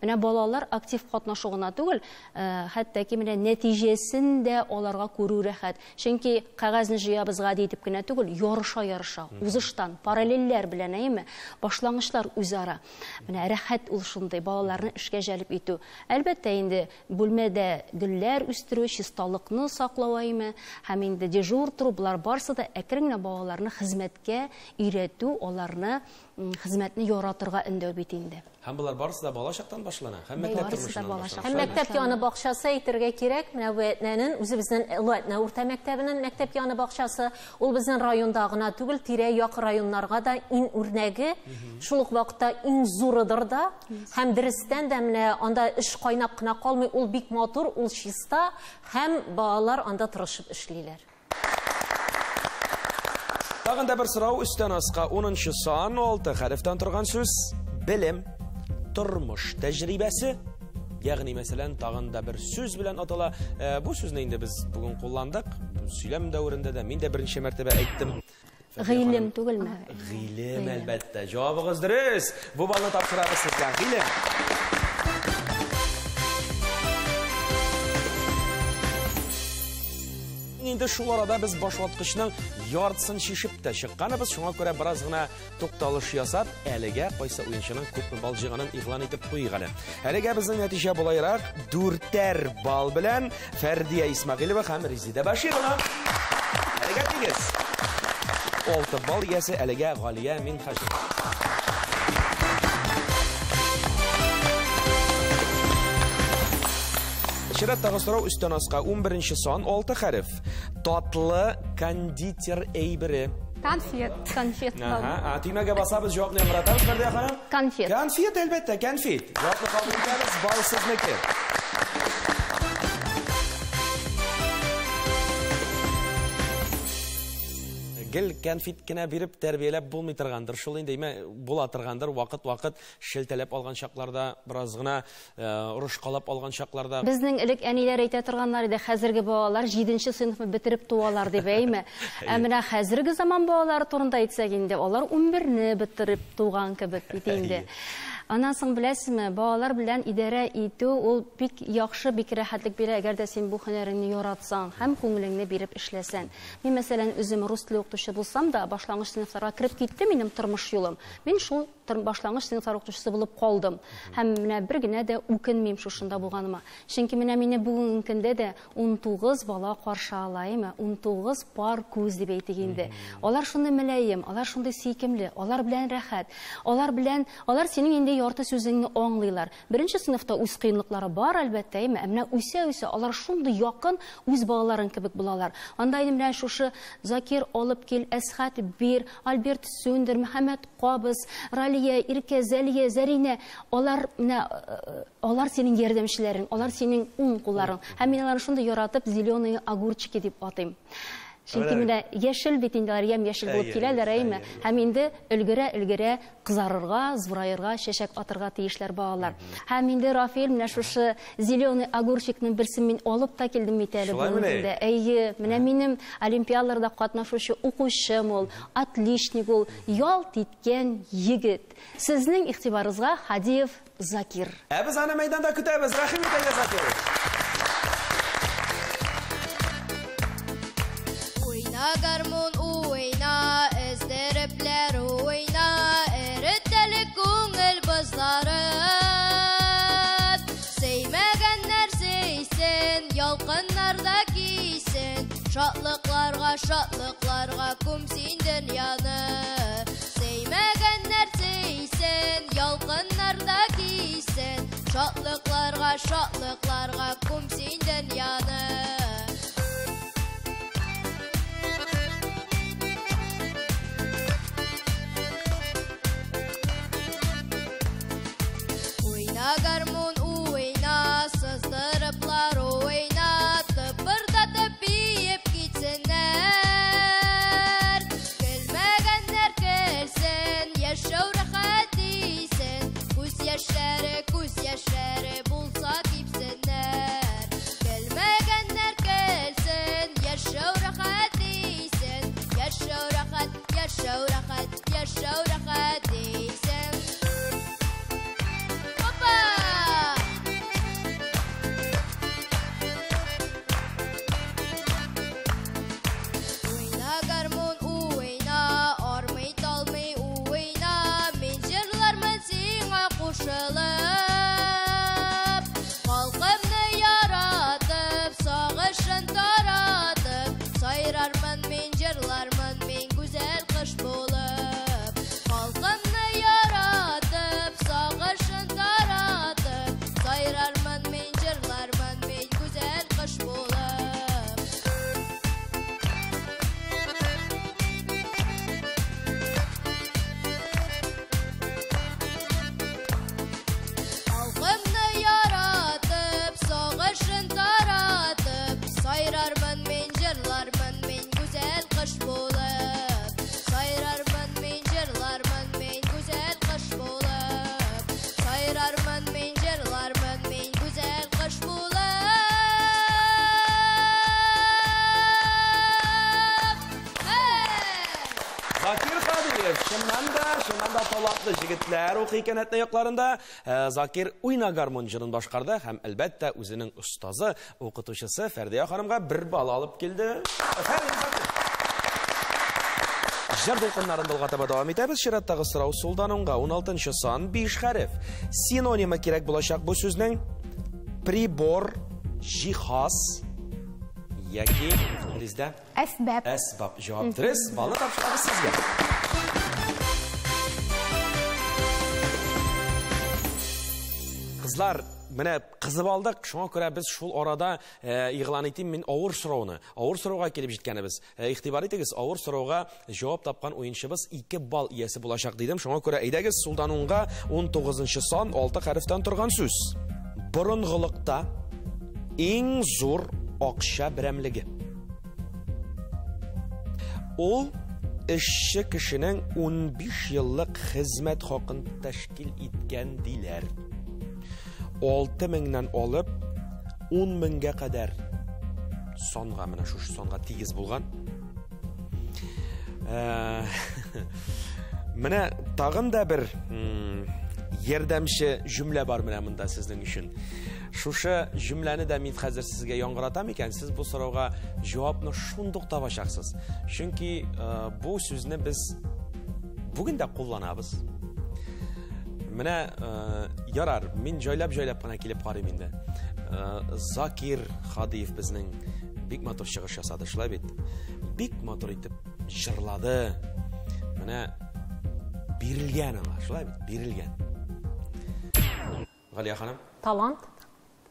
Менә балалар актив катнашу гына түгел, хәтта ки менә нәтиҗәсен дә аларга күрү рәхәт. Чөнки кагазны җыябыз гади итеп кенә түгел, ярыша, узыштан, параллельләр белән, әйме? Башлангычлар үзара. Менә рәхәт ул шундый балаларны эшкә җәлеп итү. Әлбәттә инде бүлмәдә гөлләр үстерү, чисталыкны саклау әйме, һәм инде дежур тору, булар барсы да әкрен генә балаларны хезмәткә өйрәтү, аларны хезмәтне яратырга өндәү бит инде. Һәм булар барсы да бала чактан башлана. Һәм мәктәп тормышыннан башлана. Һәм мәктәп яны бакчасы әйтергә кирәк. Менә Вәтнәнең үзебезнең Вәтнә урта мәктәбенең мәктәп яны бакчасы, ул безнең районда гына түгел, тирә-як районнарга да иң үрнәге, шул ук вакытта иң зурыдыр да. Һәм дөрестән дә менә анда эш кайнап кына калмый, ул бик матур, ул чиста, һәм балалар анда тырышып эшлиләр. Тагын да бер сорау өстән аска 10нчы сан 6 хәрефтән торган сүз белем, тормыш тәҗрибәсе. Ягъни мәсәлән, тагын да бер сүз белән атала. Бу сүзне инде без бүген кулландык. Сөйләм дәврендә дә мин дә беренче мәртәбә әйттем. Гыйлем түгелме? Гыйлем, әлбәттә. Җавабыгыз дөрес. Бу балны тапшырабыз сезгә. Гыйлем. Инде шул арада без башлаткычның яртысын шишеп тә чыкканбыз. Шуңа күрә бераз гына тукталыш ясап, әлегә кайсы уенчының күпме бал җыйганын игълан итеп куйык әле. Әлегә безнең нәтиҗә булайрак 4 бал белән Фәрдия Исмәгыйлова һәм Резида Баширова. Әлегә тигез. 6 бал иясе әлегә Галия Минхәҗи. Шират тагы сорау өстән аска 11нче сан 6 хәреф. Татлы кондитер әйбере. Конфет. Конфет. Тимәгә басабыз, җавапны яңратабыз, Фәрдия ханым. Конфет. Конфет, әлбәттә, конфет. Җавапны кабул итәбез, бал сезнеке. Гел конфет кенә биреп тәрбияләп булмый торгандыр. Шул инде була торгандыр, вакыт шелтәләп алган чакларда, бераз гына урышкалап алган чакларда. Безнең элек әниләр әйтә торганнар иде, хәзерге балалар 7нче сыйныфны бетереп туалар дип әйме. Менә хәзерге заман балалары турында әйтсәк инде, алар 11не бетереп туган кебек бит инде. Аннан соң беләсезме, балалар белән идарә итү ул бик яхшы, бик рәхәтлек бирә, әгәр дә син бу һөнәреңне яратсаң һәм күңелеңне биреп эшләсәң. Мин мәсәлән үзем рус теле укытучысы булсам да, башлангыч сыйныфларга кирип китте минем тормыш юлым. Мин шул башлангыч сыйныфлар укытучысы булып калдым. Һәм менә бер генә дә үкенмим шушында булганыма. Чөнки менә мине бүгенге көндә дә 19 бала каршы алаймы, 19 пар күз дип әйтик инде. Алар шундый мөлаем, алар шундый сөйкемле, алар белән рәхәт. Алар синең инде ярты сүзеңне аңлыйлар. Беренче сыйныфта үз кыенлыклары бар, әлбәттә, менә үсә, алар шундый якын үз балаларын кебек булалар. Анда инде менә шушы Закир алып кил, Әсхат бир, Альберт Сөндер, Мөхәммәд Кабыз, Ралия, Иркә, Зәлия, Зәринә, алар синең ярдәмчеләрең, алар синең уң кулларың. Һәм мин аларны шундый яратып, зеленые огурчики дип атыйм. Чөнки менә яшел бит инде, яшел булып киләләр, әйме. Һәм инде өлгерә кызарырга, зурайырга, чәчәк атырга тиешләр балалар. Һәм инде Рафил менә шушы зеленый огурчикның берсен мин алып та килдем бит әле бүгенде. Әйе, менә минем олимпиадаларда катнашучы укучым ул, отличник ул, ялт иткән егет. Сезнең игътибарыгызга Хадиев Закир. Без аны мәйданда көтәбез. Рәхим итегез, Закир. Гармон уйна, эздереплер уйна, эретелек күңел бызларын. Сеймәгәннәр сейсен, ялкыннарда кисен, шатлыкларга күмсин дөньяны. Сеймәгәннәр сейсен, ялкыннарда кийсен, шатлыкларга, шатлыкларга күмсин дөньяны. Уйна гармун, уйна, сыздырыплар уйна, тыпырдатып биеп китсеннәр. Көлмәгәннәр көлсен, яшәү рәхәт дисен, күз яшьләре булса кипсеннәр. Көлмәгәннәр көлсен, яшәү рәхәт дисен, яшәү рәхәт дисен. Уйна гармун, уйна, армый талмый уйна, мин җырлармын сиңа кушылып. Халкымны яратып, сагышын таратып, сайрармын мин, җырлармын мин гүзәл кыш булып. Халкымны яратып, сагышын таратып, сайрармын мин, җырлармын мин гүзәл кыш булып. Халкымны яратып, сагышын таратып, сайрармын мин, җырлармын мин гүзәл кыш булып. Сайрармын мин, җырлармын мин гүзәл кыш булып. Сайрармын мин, җырлармын мин гүзәл кыш булып. Закир Хадиев, шуннан да талантлы җегетләр укый икән әтнә якларында. Закир уйна гармун җырын башкарды һәм әлбәттә үзенең остазы, укытучысы Фәрдия ханымга бер бал алып килде. Җыр дулкыннарын булгата дәвам итәбез. Чираттагы сорау Сулданунга 16-нчы сан 5 хәреф. Синонимы кирәк булачак бу сүзнең прибор, җиһаз яки Лизда? Әсбәп. Әсбап. Җавап дөрес. Балны тапшырабыз сезгә. Кызлар, менә кызып алдык. Шуңа күрә без шул арада игълан итим мин авыр сорауны. Авыр сорауга килеп җиткәнебез. Игътибар итегез, авыр сорауга җавап тапкан уенчыбыз 2 бал иясе булачак дидем. Шуңа күрә әйдәгез Сулданунга 19-нчы сан 6 хәрефтән торган сүз. Борынгылыкта иң зур акча берәмлеге. Ул эшче кешенең 15 еллык хезмәт хакын тәшкил иткән диләр. 6000-нән алып 10,000-гә кадәр санга, менә шушы санга тигез булган. Менә тагын да бер ярдәмче җөмлә бар менә монда сезнең өчен. Шушы җөмләне дә мин хәзер сезгә яңгыратам икән. Сез бу сорауга җавапны шундук табачаксыз. Чөнки бу сүзне без бүген дә кулланабыз. Менә ярар, мин җайлап кына килеп карыйм инде. Закир Хадиев безнең бик матур чыгыш ясады, шулай бит. Бик матур итеп җырлады. Менә бирелгән аңа, шулай бит, бирелгән. Галия ханым? Талант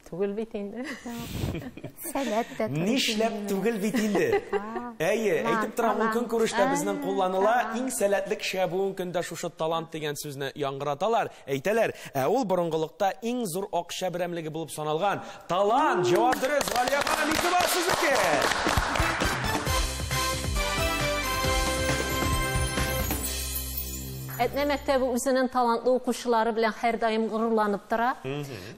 түгел бит инде. Сәләт тә. Нишләп түгел бит инде? Әйе, әйтеп торам, ул көн күрештә безнең кулланыла, иң сәләтле кешегә бүгенге көндә шушы талант дигән сүзне яңгыраталар, әйтәләр. Ул борынгылыкта иң зур акча берәмлеге булып саналган. Талант, җавап дөрес. Галия ханым, игътибар сезнеке. Әтнә мәктәбе үзенең талантлы укучылары белән һәр даим горурланып тора.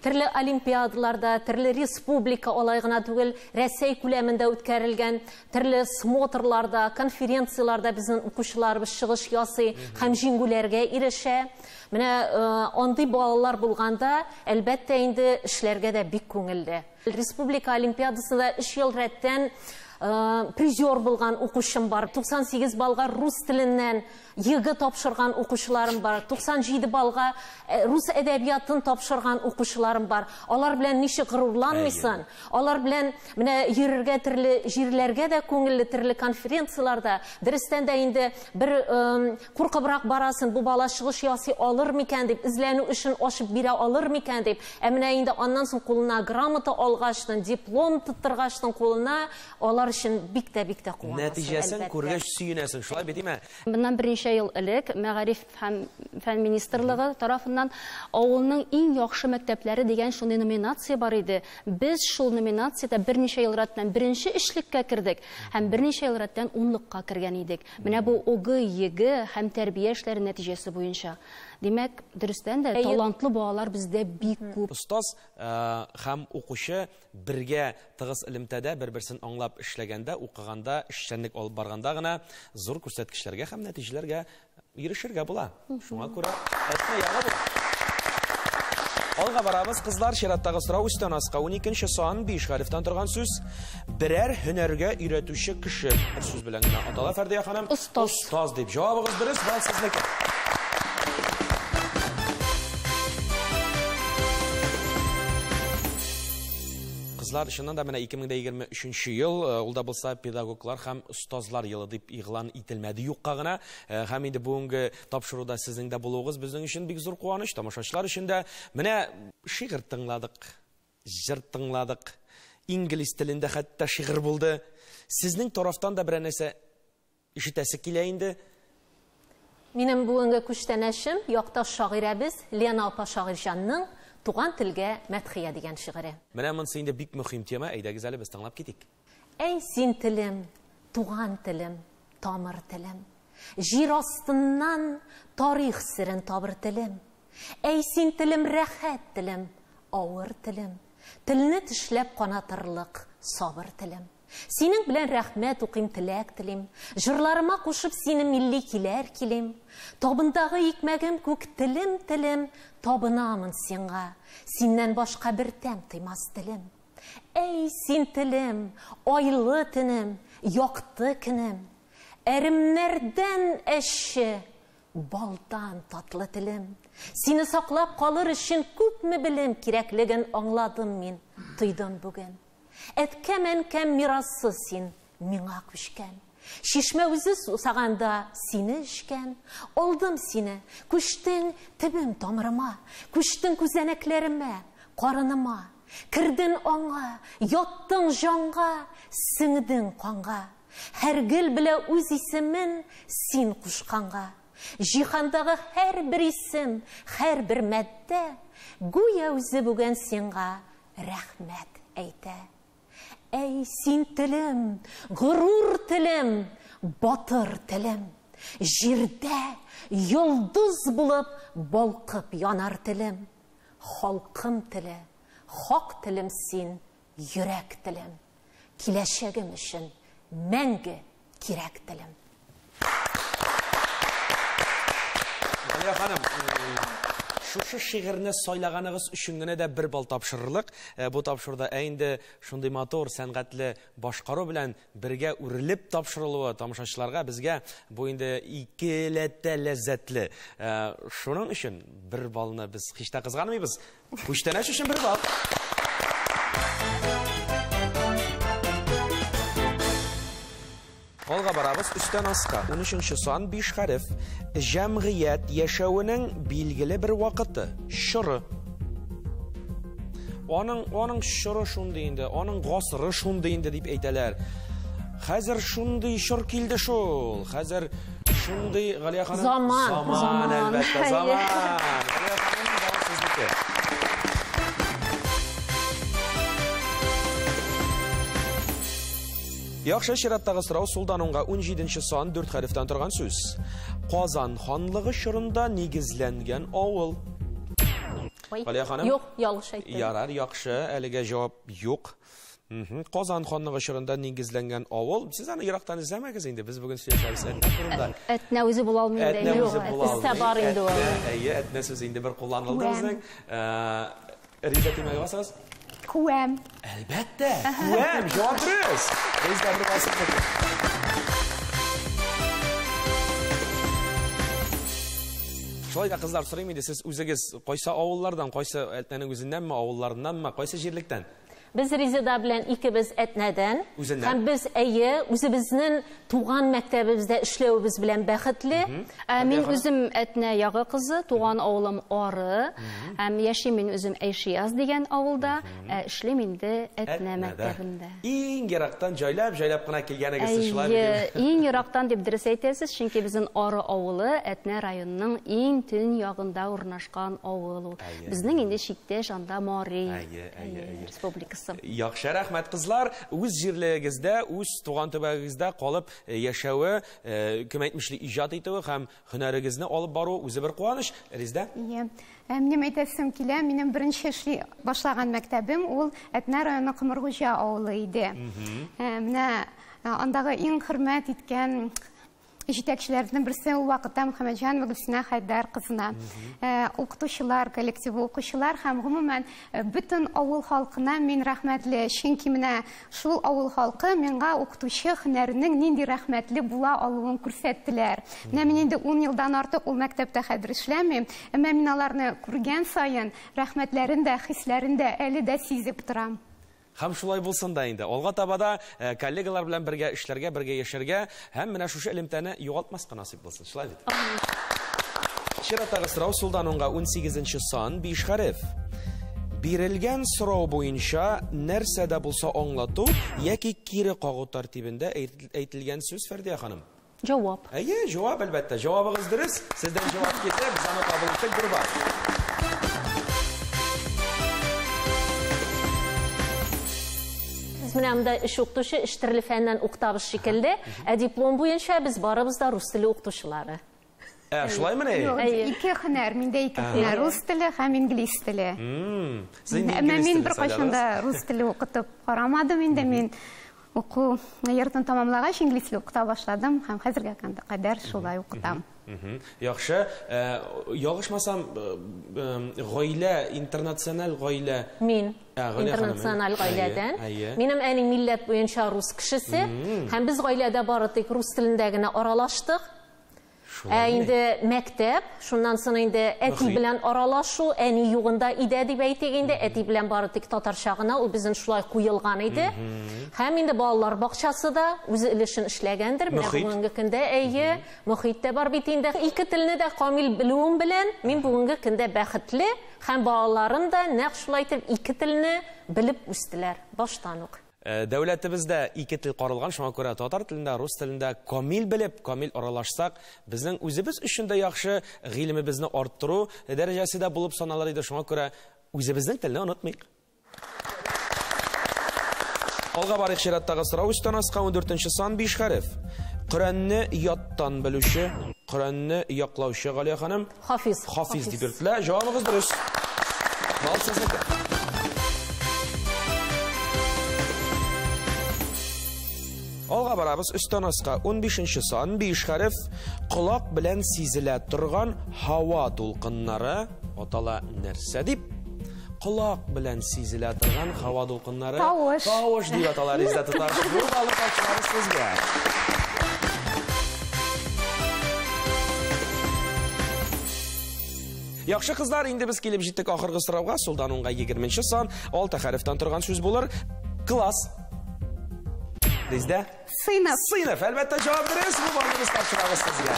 Төрле олимпиадаларда, төрле республика алай гына түгел, Россия күләмендә үткәрелгән төрле смотрларда, конференцияларда безнең укучыларыбыз чыгыш ясый һәм җиңүләргә ирешә. Менә андый балалар булганда, әлбәттә инде эшләргә дә бик күңелле. Республика олимпиадасында 3 ел рәттән призер булган укучым бар. 98 балга рус теленнән егі тапшырган укучыларым бар. 97 балга рус әдәбиятын тапшырган укучыларым бар. Алар белән ничек горурланмыйсың? Алар белән менә йөрергә төрле җирләргә дә күңелле төрле конференцияларда, дөрестән дә инде бер куркыбрак барасын, бу бала чыгыш ясый алыр микән дип, изләнү өчен ашып бирә алыр микән дип. Ә менә инде аннан соң кулына грамота алгачтын, диплом тоттыргачтын кулына, алар өчен бик тә куанасың. Нәтиҗәсен күргәч сөенәсең, шулай бит име? Bundan берничә ел элек Мәгариф һәм фән министрлыгы тарафыннан авылның иң яхшы мәктәпләре дигән шундый номинация бар иде. Без шул номинациядә берничә ел рәттән беренче эшлеккә кердек һәм берничә ел рәттән 10лыкка кергән идек. Менә бу ОГ-ЕГ һәм тәрбия эшләре нәтиҗәсе буенча. Димәк, дөрестән дә талантлы балалар бездә бик күп. Устаз һәм укучы бергә тыгыз элемтәдә бер-берсен аңлап эшләгәндә, укыганда, эшчәнлек алып барганда гына зур күрсәткечләргә һәм нәтиҗәләргә ирешергә була. Шуңа күрә әйтмә яңа бу. Алга барабыз, кызлар, чираттагы сорау үстән аска 12нче сан 5 хәрефтән торган сүз. Берәр һөнәргә өйрәтүче кеше. Бер сүз белән генә атала Фәрдия ханым. Устаз дип җавабыгыз дөрес, бал сезнеке. Кызлар, шуннан да менә 2023 ел, ул да булса педагоглар һәм устазлар елы дип игълан ителмәде юкка гына. Һәм инде бүгенге тапшыруда сезнең дә булуыгыз безнең өчен бик зур куаныч. Тамашачылар өчен дә менә шигырь тыңладык, җыр тыңладык. Инглиз телендә хәтта шигырь булды. Сезнең тарафтан да бер нәрсә ишетәсе килә инде. Минем бүгенге күчтәнәшем якташ шагыйрәбез Лена апа Шагыйрҗанның Туган телгә мәдхия дигән шигыре. Менә монысы инде бик мөһим тема, әйдәгез әле без тыңлап китик. Әй син телем, туган телем, тамыр телем. Җир астыннан тарих сирен табыр телем. Әй син телем, рәхәт телем, авыр телем. Телне тешләп канатырлык сабыр телем. Синең белән рәхмәт укыйм, теләк телим. Җырларыма кушып сине милли киләр килем. Табындагы икмәгем күк телем, табынамын сиңа. Синнән башка бер тәм тыймас телем. Әй син телем, айлы төнем, якты көнем. Әремнәрдән әше, балдан татлы телем. Сине саклап калыр өчен күпме белем кирәклеген аңладым мин, тойдым бүген. Әткәм мирасы син миңа күчкән. Шишмә үзе сусаганда сине эшкән. Алдым сине, күчтең тибем тамырыма, күчтең күзәнәкләремә, карыныма. Кирдең аңа, яттың җанга, сеңдең канга. Һәргел белә үз исемен син кушканга. Җиһандагы һәрбер исем, һәрбер мәддә гүя үзе бүген сиңа рәхмәт әйтә. Әй син телем, горур телем, батыр телем. Җирдә йолдыз булып балкып янар телем. Халкым теле, хак телем син, йөрәк телем. Киләчәгем өчен мәңге кирәк телем. Галия ханым, шушы шигырьне сайлаганыгыз өчен генә дә бер бал тапшырырлык. Бу тапшыруда инде шундый матур, сәнгатьле башкару белән бергә үрелеп тапшырылуы тамашачыларга безгә бу инде икеләтә ләззәтле. Шуның өчен бер балны без һич тә кызганмыйбыз. Күчтәнәш өчен бер бал. Алга барабыз, үстән аска 13нче сан 5 хәреф. Җәмгыять яшәвенең билгеле бер вакыты, чоры. Аның чоры шундый инде, аның гасыры шундый инде дип әйтәләр. Хәзер шундый чор килде шул. Хәзер шундый, Галия ханым, заман әлбәттә, заман. Галия ханым, бал сезнеке. Яхшы, чираттагы сорау сулдан уңга 17нче сан 4 хәрефтән торган сүз. Казан ханлыгы чорында нигезләнгән авыл. Галия ханым? Юк, ялгыш әйттем. Ярар, яхшы, әлегә җавап юк. Казан ханлыгы чорында нигезләнгән авыл. Сез аны ерактан изләмәгез инде. Без бүген сөйләшәбез турында. Әтнә үзе була алмый инде. Истә бар инде ул. Әйе, әтнә сүз инде бер кулланылды безнең. Риза тимәгә басасыз? Kuam. Albatta, kuam, javob durust. Bizda bir vasitlik. Şolayda qizlar so'rayman edi, siz o'zingiz qaysi ovullardan, qaysi aytmaning o'zindanmi, ovullardanmi, qaysi yerlikdan? Biz Rizada bilan ikimiz Etnədən. O'zindan. Ham biz o'zimizning tug'an maktabimizda ishlovimiz bilan baxtli. Men o'zim Etnə yağı qızı, tug'an oğlum Orı. Ham yashayman o'zim Ayshiyaz degan ovulda, ishlayman endi Etnə maktabida. Eng yiroqdan joylab qana kelganingizni shulay. Eng yiroqdan deb durust aytasiz, chunki bizning Orı ovuli Etnə rayonining eng tun yog'ida o'rnashgan ovul. Bizning endi Shikda, Janda, Mori Respublikasi. Yaxshi, rahmat qizlar. O'z yerligingizda, o'z tug'an tubagingizda qolib yashavi, kim aytmishli ijod etuvi ham hunaringizni olib boruv o'zi bir quvonish. Rizda? Менем әйтәсем килә, минем беренче эшли башлаган мәктәбем ул Этнә районы Кымыргуҗа авылы иде. Менә андагы иң хөрмәт иткән җитәкчеләрнең берсе ул вакытта Мөхәммәтҗан Гөлсинә Хайдар кызына. Укытучылар, коллективы укучылар һәм гомумән бөтен авыл халкына мин рәхмәтле. Чөнки менә шул авыл халкы миңа укытучы һөнәренең нинди рәхмәтле була алуын күрсәттеләр. Менә мин инде 10 елдан артык ул мәктәптә хәзер эшләмим. Әмма мин аларны күргән саен рәхмәтләрен дә, хисләрен дә әле дә сизеп торам. Ham шулай булсын да инде. Алга табада коллегалар белән бергә эшләргә, бергә яшәргә һәм менә шушы элемтәне югалтмаска насыйп булсын. Шулай бит. Чираттагы сорау Сулданонга 18нче сан 5 хәреф. Бирелгән сорау буенча нәрсә дә булса аңлату яки кире кагу тәртибендә әйтелгән сүз Фәрдия ханым. Җавап. Әйе, җавап әлбәттә. Җавабыгыз дөрес. Сездән җавап китә, без аны кабул иттек, бер бар. Менә эш укытучы, эш төрле фәннән укытабыз шикелле, диплом буенча біз барыбыз да рус теле укытучылары. Шулаймы ни? Ике һөнәр, миндә ике һөнәр, рус теле һәм инглиз теле. Мин бер кайчанда рус теле укытып карамадым инде, мин уку йортын тамамлагач инглиз теле укыта башладым һәм хәзергә кадәр шулай укытам. Яхшы, ягышмасам, гаилә, интернациональ гаилә. Мин интернациональ гаиләдән. Минем әни милләт буенча рус кешесе, һәм без гаиләдә бары тик рус телендә генә аралаштык. Инде мәктәп, шуннан соң инде әти белән аралашу, әни югында иде дип әйтик инде, әти белән бары тик татарча гына, ул безнең шулай куелган иде. Һәм инде балалар бакчасы да үзе өлешен эшләгәндер. Менә бүгенге көндә әйе, мөхиттә бар бит инде. Ике телне дә камил белүем белән мин бүгенге көндә бәхетле, һәм балаларым да нәкъ шулай итеп ике телне белеп үстеләр баштан ук. Дәүләтебездә ике тел каралган, шуңа күрә татар телендә, рус телендә камил белеп, камил аралашсак, безнең үзебез өчен дә яхшы гыйлемебезне арттыру дәрәҗәсендә булып саналыр иде. Шуңа күрә үзебезнең телне онытмыйк. Алга барык чираттагы сорау үстән аска 14нче сан 5 хәреф. Коръәнне яттан белүче, Коръәнне яклаучы Галия ханым. Хафиз. Хафиз дип йөртелә. Җавабыгыз дөрес. Бал сезнеке. Алга барабыз өстән аска 15нче сан 5 хәреф. Колак белән сизелә торган һава дулкыннары атала нәрсә дип? Колак белән сизелә торган һава дулкыннары тавыш дип аталар. Изда тотар. Бу алып ачылар сезгә. Яхшы кызлар, инде без килеп җиттек ахыргы сорауга. Сулданонга 20нче сан 6 хәрефтән торган сүз булыр. Класс. Rizda? Сыйныф. Сыйныф, әлбәттә җавап дөрес. Бу барыгыз тапшырабыз сезгә.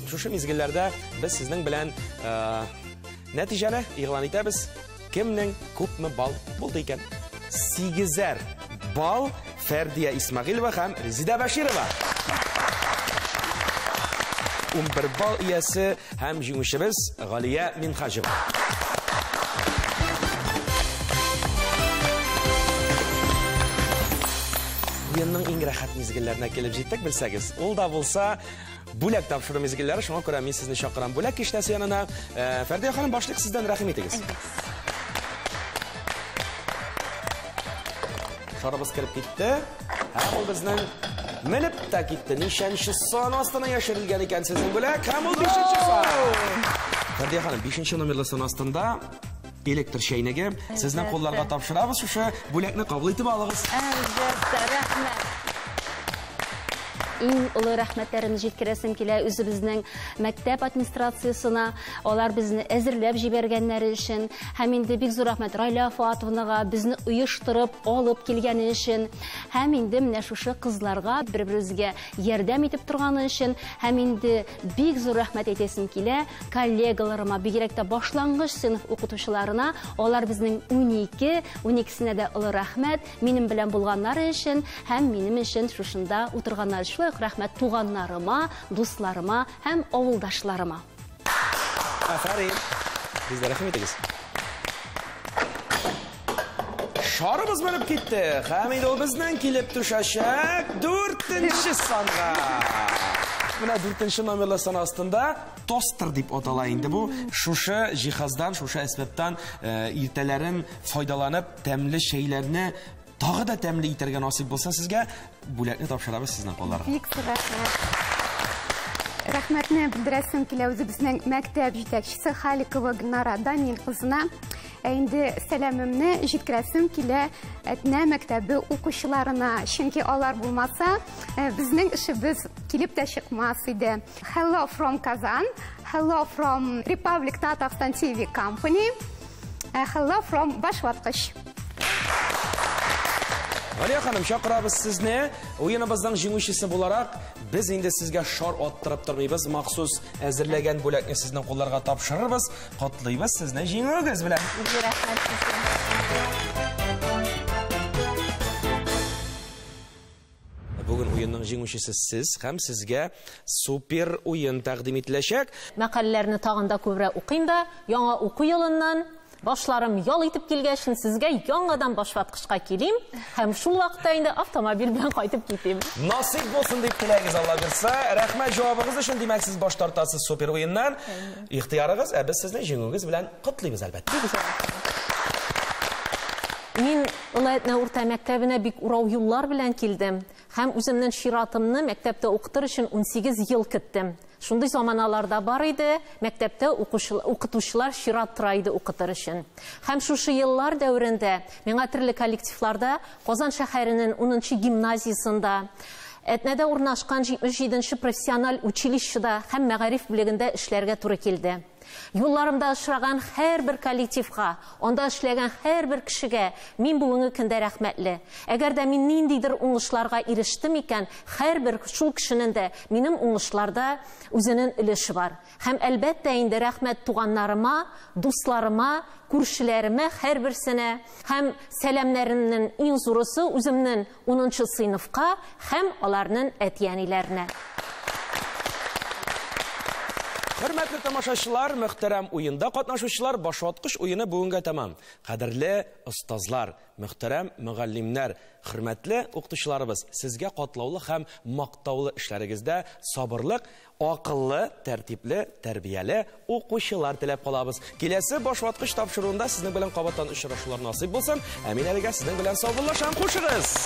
Шушы мизгелләрдә без сезнең белән нәтиҗәне игълан итәбез. Кемнең күпме бал булды икән? 8 бал Фәрдия Исмәгыйлова һәм Резида Баширова. 11 бал иясе һәм җиңүчебез Галия Минхаҗова. Уенның иң рәхәт мизгелләренә килеп җиттек, белсәгез. Ул да булса бүләк тапшыру мизгелләре, шуңа күрә мин сезне чакырам бүләк киштәсе янына. Фәрдия ханым, башлык сездән рәхим итегез. Шарабыз киреп китте. Һәм ул безнең менеп тә китте. Нишәнче сан астына яшерелгән икән сезнең бүләк? Һәм ул 5нче сан. Фәрдия ханым, 5-нче номерлы санастында электр чәйнеге сезнең кулларга тапшырабыз, шушы бүләкне кабул итеп алыгыз. Әлбәттә, рәхмәт. Иң олы рәхмәтләрен җиткерәсем килә үзебезнең мәктәп администрациясына, алар безне әзерләп җибәргәннәре өчен, һәм инде бик зур рәхмәт Райла Фатовнага безне оештырып алып килгәне өчен, һәм инде менә шушы кызларга бер-беребезгә ярдәм итеп торганы өчен, һәм инде бик зур рәхмәт әйтәсем килә коллегаларыма, бигрәк тә башлангыч сыйныф укытучыларына, алар безнең 12-сенә дә олы рәхмәт минем белән булганнары өчен, һәм минем өчен шушында утырганнар өчен. Рәхмәт туганнарыма, дусларыма һәм авылдашларыма. Афарин. Бездә рәхмәт итегез. Шарыбыз менеп китте. Һәм инде ул безнең килеп төшәчәк 4-нче санга. Менә 4-нче номерлы сан астында тостер дип атала инде бу. Шушы җиһаздан, шушы әсбаптан иртәләрен файдаланып, тәмле чәйләрне тагы да тәмле итәргә насыйп булса сезгә бүләкне тапшырабыз сезнең кулларга. Бик рәхмәт. Рәхмәтне белдерәсем килә үзебезнең мәктәп җитәкчесе Халикова Гөлнара Данил кызына. Инде сәламемне җиткерәсем килә Әтнә мәктәбе укучыларына, чөнки алар булмаса, безнең эшебез килеп тә чыкмас иде. Hello from Kazan, hello from Republic Tatarstan TV Company, hello from Башваткыш. Галия ханым, чакырабыз сезне. Уеныбызның җиңүчесе буларак, без инде сезгә шар аттырып тормыйбыз, махсус әзерләгән бүләкне сезнең кулларга тапшырырбыз. Котлыйбыз сезне җиңүегез белән. Бүген уенның җиңүчесе сез һәм сезгә супер уен тәкъдим ителәчәк. Мәкаләләрне тагында күбрәк укыйм да, яңа уку елыннан башларым ял итеп килгәчен сезгә яңадан башваткычка килим һәм шул вакытта инде автомобиль белән кайтып китим. Насыйп булсын дип теләгез, Алла бирсә. Рәхмәт җавабыгыз өчен. Димәк, сез баш тартасыз супер уеннан. Ихтыярыгыз, без сезне җиңүегез белән котлыйбыз әлбәттә. Мин Улайтна урта мәктәбенә бик урау юллар белән килдем һәм үземнең ширатымны мәктәптә укытыр өчен 18 ел көттем. Шундый заманаларда бар иде, мәктәптә укытучылар шират тора иде укытыр өчен. Һәм шушы еллар дәврендә миңа төрле коллективларда Казан шәһәренең 10-нчы гимназиясында, Әтнәдә урнашкан 77-нче профессиональ училищеда һәм мәгариф бүлегендә эшләргә туры килде. Юлларымда очраган һәрбер коллективга, анда эшләгән һәрбер кешегә мин бүгенге көндә рәхмәтле. Әгәр дә мин ниндидер уңышларга ирештем икән, һәрбер шул кешенең дә минем уңышларда үзенең өлеше бар. Һәм әлбәттә инде рәхмәт туганнарыма, дусларыма, күршеләремә һәрберсенә һәм сәламнәремнең иң зурысы үземнең 10-нчы сыйныфка һәм аларның әтиәниләренә. Хөрмәтле тамашачылар, мөхтәрәм уенда катнашучылар, башваткыч уены бүгенгә тәмам. Кадерле остазлар, мөхтәрәм мөгаллимнәр, хөрмәтле укытучыларыбыз, сезгә катлаулы һәм мактаулы эшләрегездә сабырлык, акыллы, тәртипле, тәрбияле укучылар теләп калабыз. Киләсе башваткыч тапшыруында сезнең белән кабаттан очрашулар насыйп булсын. Мин әлегә сезнең белән саубуллашам, хушыгыз.